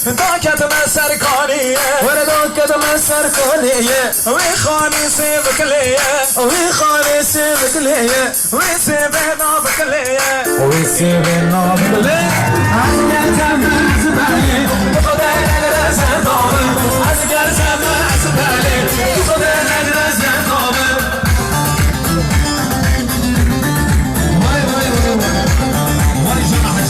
داكت مسر كونية ولا داكت مسر كونية ويخاني سيبك ليا ويخاني سيبك ليا ويسيبنا بك ليا ويسيبنا بك ليا عسكر سما عسبالي خذ الأجرس طابل عسكر سما عسبالي خذ الأجرس طابل واي واي واي واي جماعة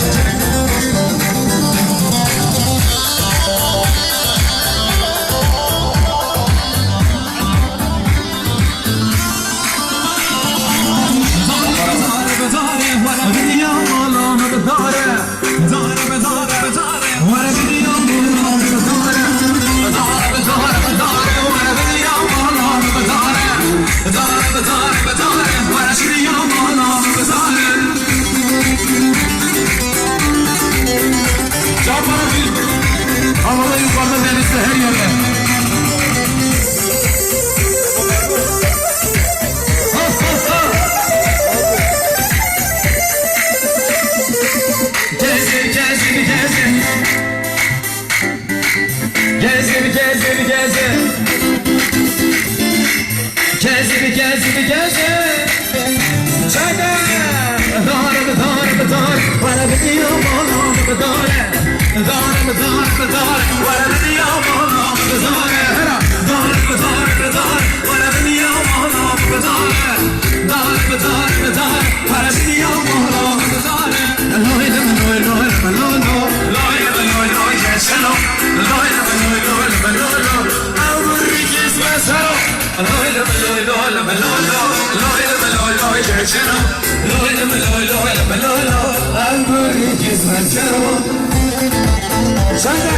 Havada yukarıda denizde her yerde. Gezir, gezir, gezir. Gezir, gezir, gezir. Gezir, gezir, gezir. Çayda. Doğru, doğru, doğru. Bana biliyorum oğlum, doğru. Doğru, doğru, doğru. Bana biliyorum oğlum, doğru. Doğru, doğru, doğru. Bana biliyorum oğlum, doğru. Doğru, doğru, doğru. Bana biliyorum oğlum, doğru. Loy, loy, loy, loy, loy, loy, loy, loy, geçelim. Loy, loy, loy, loy, loy, loy. Avrupa kesmezsero. Loy, loy, loy, loy, loy, loy, loy, loy, geçelim. Loy, loy, loy, loy, loy, loy. Avrupa kesmezsero. Sen de.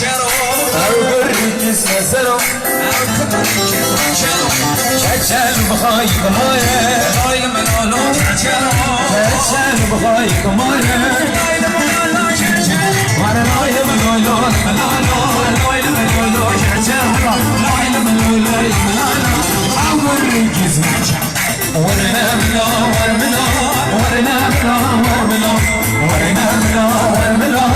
او بريكس نزلو كتشال بخايك مايه كتشال بخايك مايه وانا لاي ملولو ملولو كتشال لاي ملولو او بريكس نزلو ورنا ملا ورملا ورنا ملا ورملا ورنا ملا ورملا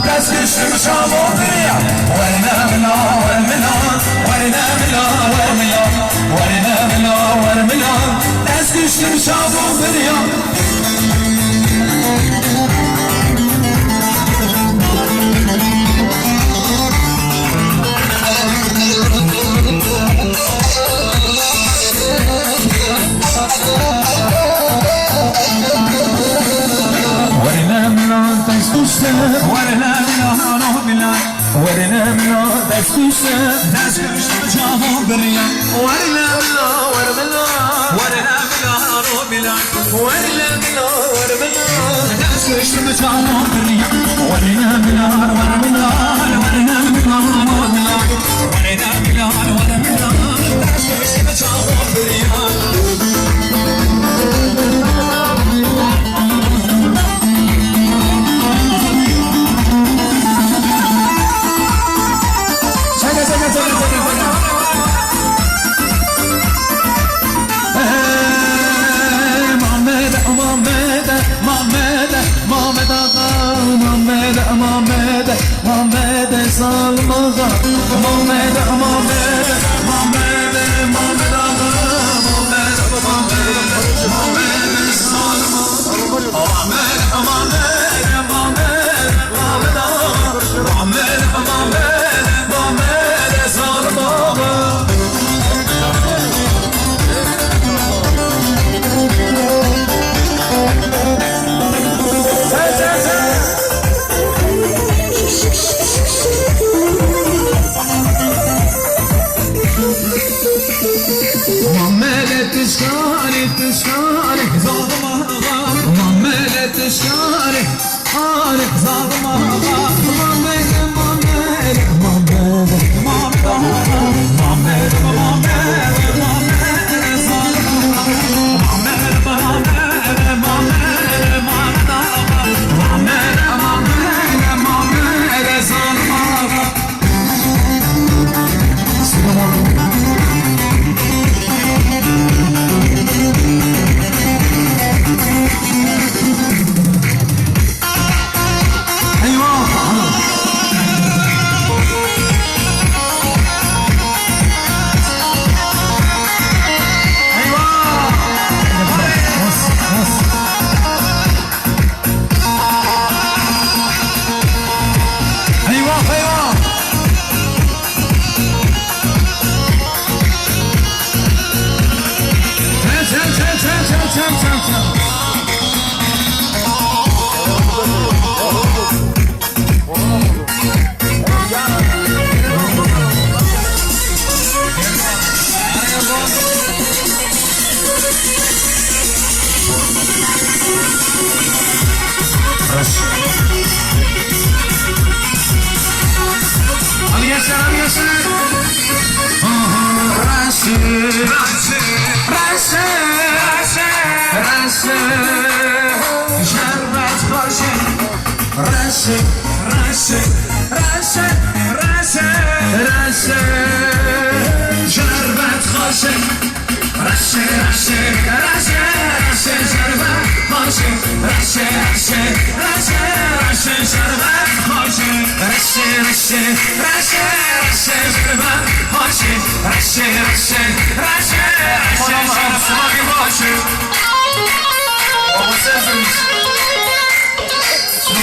بس الشمشام وطريع ورنا ملا ورملا ورنا ملا ورملا ورنا ملا ورملا بس الشمشام وطريع ورنا ملا دستوشة جاهو بريا ورنا ملا ورملا ورنا ملا روملا ورنا ملا ورملا دستوشة جاهو بريا ورنا ملا ورملا ورنا ملا روملا ورنا ملا ورملا دستوشة جاهو بريا Muhammed salmaga Muhammed Muhammed Muhammed Muhammed Muhammed Muhammed salma Muhammed Muhammed Muhammed Muhammed Muhammed Muhammed salmaga تشاري ظالمة مملة تشاري عارف ظالمة مملة مملة مملة مملة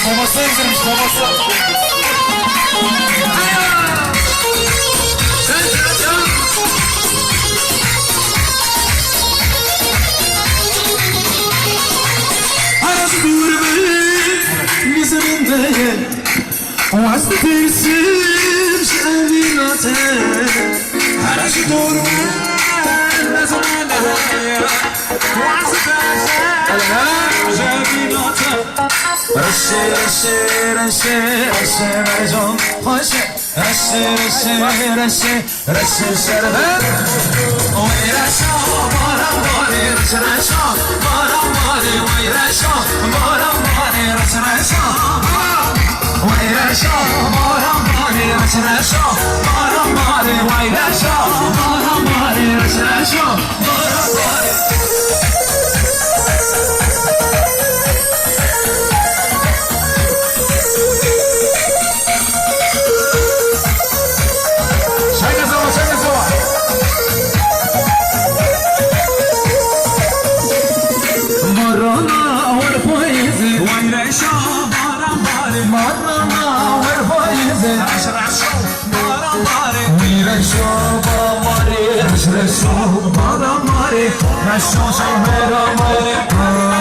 Babası ezilmiş, babası. Arası durmayın, bizim değil. Vazda tersim, şevin ateş. Arası durmayın, bizim değil. Vazda tersim, şevin ateş. رشه رشه رشه رشه مرجان باشه رسي سربت ويرشا بارم باري رسرشا بارم باري ويرشا بارم باري رسرشا ويرشا بارم باري رسرشا بارم باري ويرشا بارم باري رسرشا بارم باري Rashon,